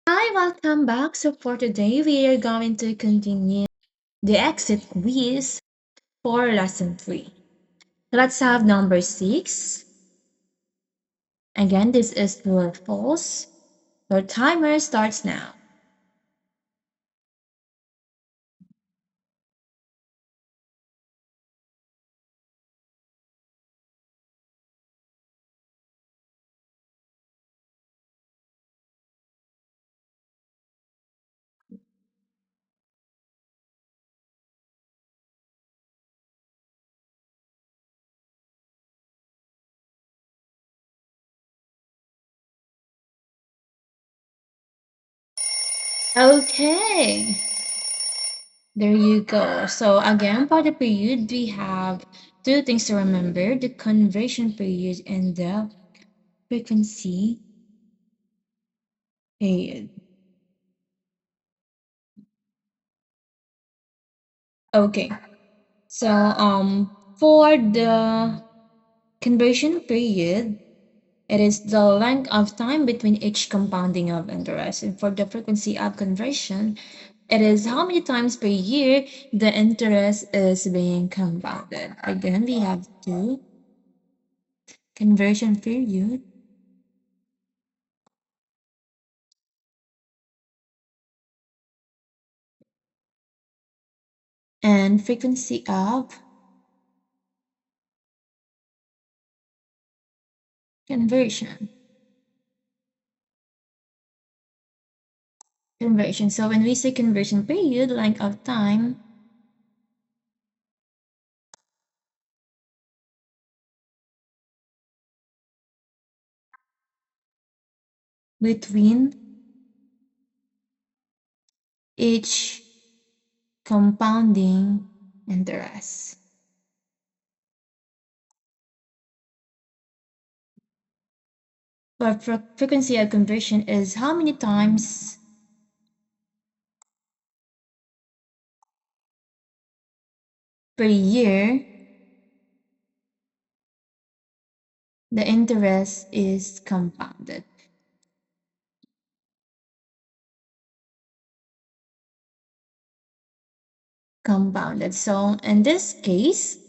Hi, welcome back. So for today, we are going to continue the exit quiz for lesson 3. Let's have number 6. Again, this is true or false. Your timer starts now. Okay, there you go. So again, for the period, we have two things to remember: the conversion period and the frequency period. Okay, so for the conversion period, it is the length of time between each compounding of interest. And for the frequency of conversion, it is how many times per year the interest is being compounded. Again, we have two: conversion period and frequency of conversion. Conversion. So when we say conversion period, length of time between each compounding interest. But frequency of conversion is how many times per year the interest is compounded. Compounded. So in this case,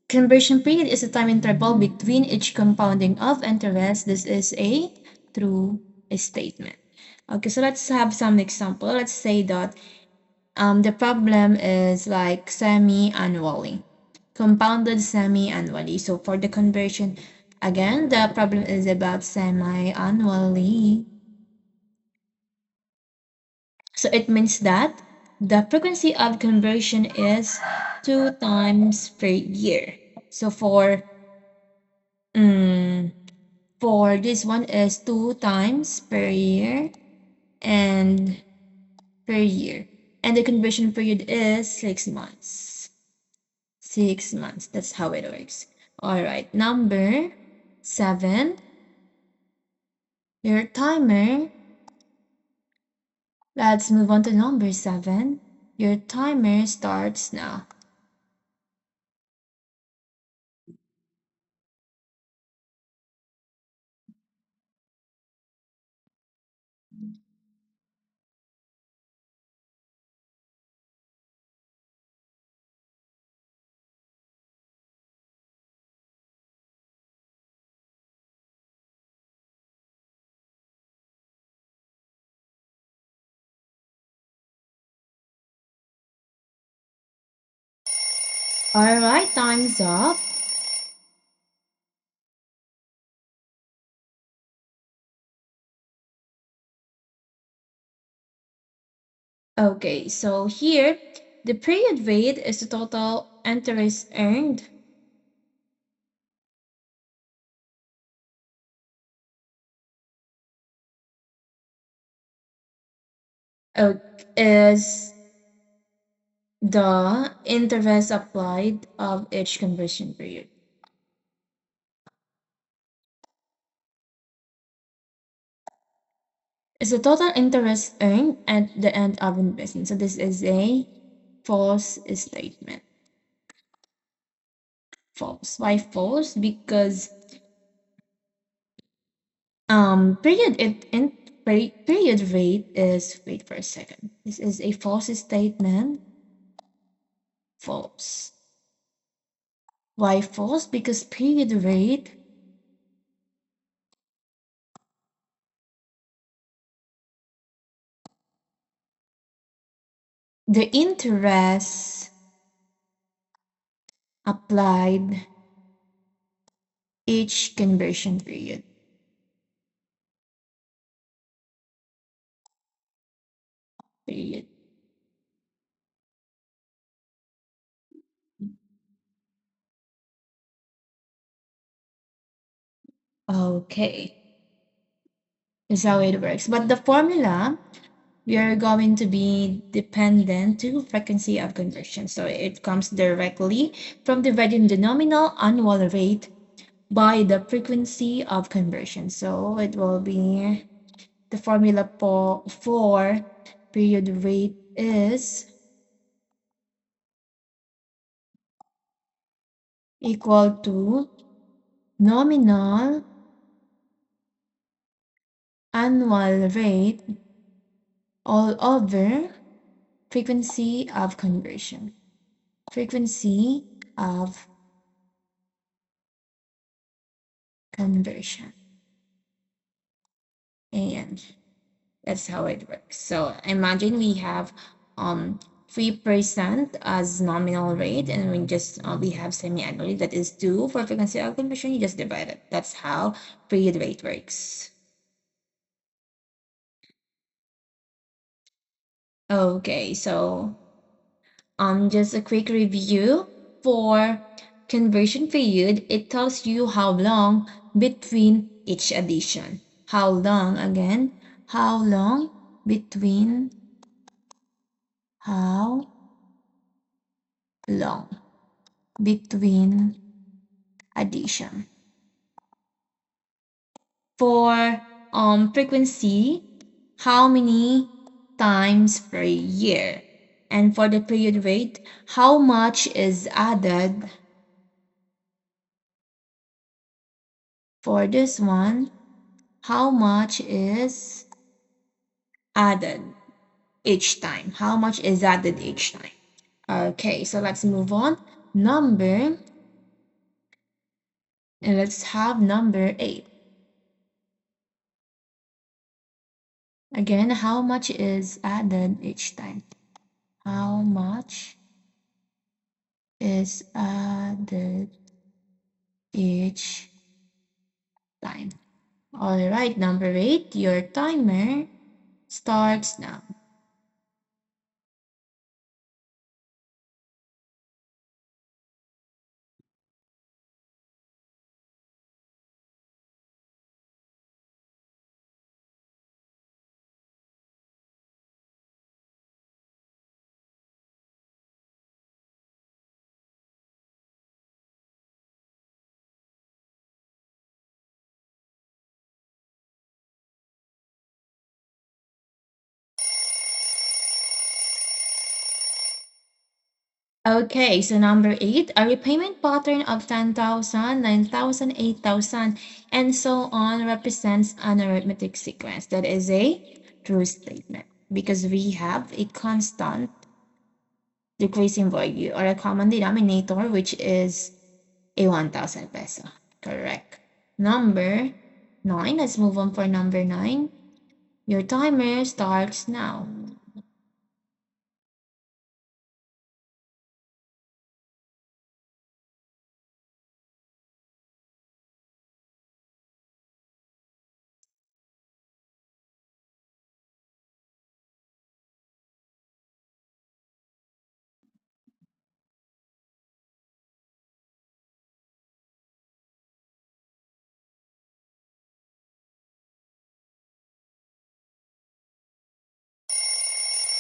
conversion period is the time interval between each compounding of interest. This is a true statement. Okay, so let's have some example. Let's say that the problem is like semi-annually, compounded semi-annually. So for the conversion, again, the problem is about semi-annually. So it means that the frequency of conversion is 2 times per year. So mm, for this one is 2 times per year and per year. And the conversion period is 6 months. 6 months. That's how it works. All right. Number 7. Your timer. Let's move on to number 7. Your timer starts now. All right, time's up. Okay, so here the period rate is the total interest earned uh, is the interest applied of each conversion period. It's the total interest earned at the end of investment. So this is a false statement. False. Why false? Because period period rate is, wait for a second, this is a false statement. False. Why false? Because period rate the interest applied each conversion period. Period. Okay, that's how it works. But the formula, we are going to be dependent to frequency of conversion. So it comes directly from dividing the nominal annual rate by the frequency of conversion. So it will be the formula for period rate is equal to nominal annual rate all over frequency of conversion. Frequency of conversion. And that's how it works. So imagine we have 3% as nominal rate, and we have semi-annually, that is 2 for frequency of conversion. You just divide it. That's how period rate works. Okay, so just a quick review for conversion period. It tells you how long between each addition. How long again? How long between how long between addition. For frequency, how many times per year? And for the period rate, how much is added for this one? How much is added each time? How much is added each time? Okay, so let's move on. Number, and let's have number 8. Again, how much is added each time? How much is added each time? All right, number 8, your timer starts now. Okay, so number 8, a repayment pattern of 10,000, 9,000, 8,000, and so on represents an arithmetic sequence. That is a true statement because we have a constant decreasing value or a common denominator, which is a 1,000 peso. Correct. Number 9, let's move on for number 9. Your timer starts now.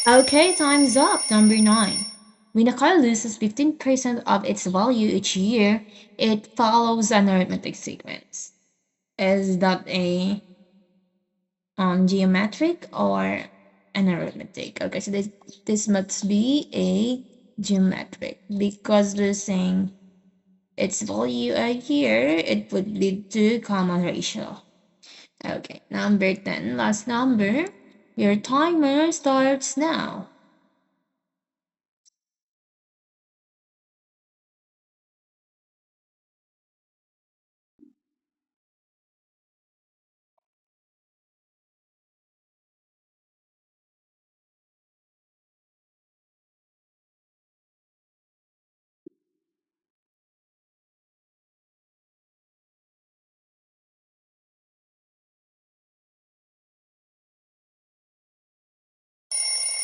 Okay, time's up. Number 9. When a car loses 15% of its value each year, it follows an arithmetic sequence. Is that a geometric or an arithmetic? Okay, so this must be a geometric because losing its value a year, it would lead to common ratio. Okay, number 10, last number. Your timer starts now.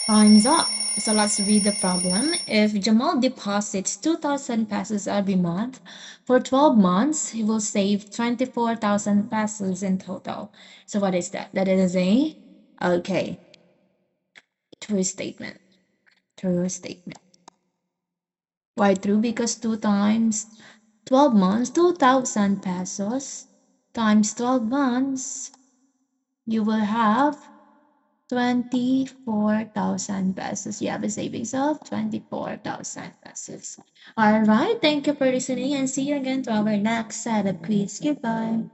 Time's up. So let's read the problem. If Jamal deposits 2,000 pesos every month for 12 months, he will save 24,000 pesos in total. So what is that? That is a, okay, true statement. True statement. Why true? Because 2 times 12 months, 2,000 pesos times 12 months, you will have 24,000 pesos. You have a savings of 24,000 pesos. All right. Thank you for listening and see you again to our next set of quiz. Goodbye.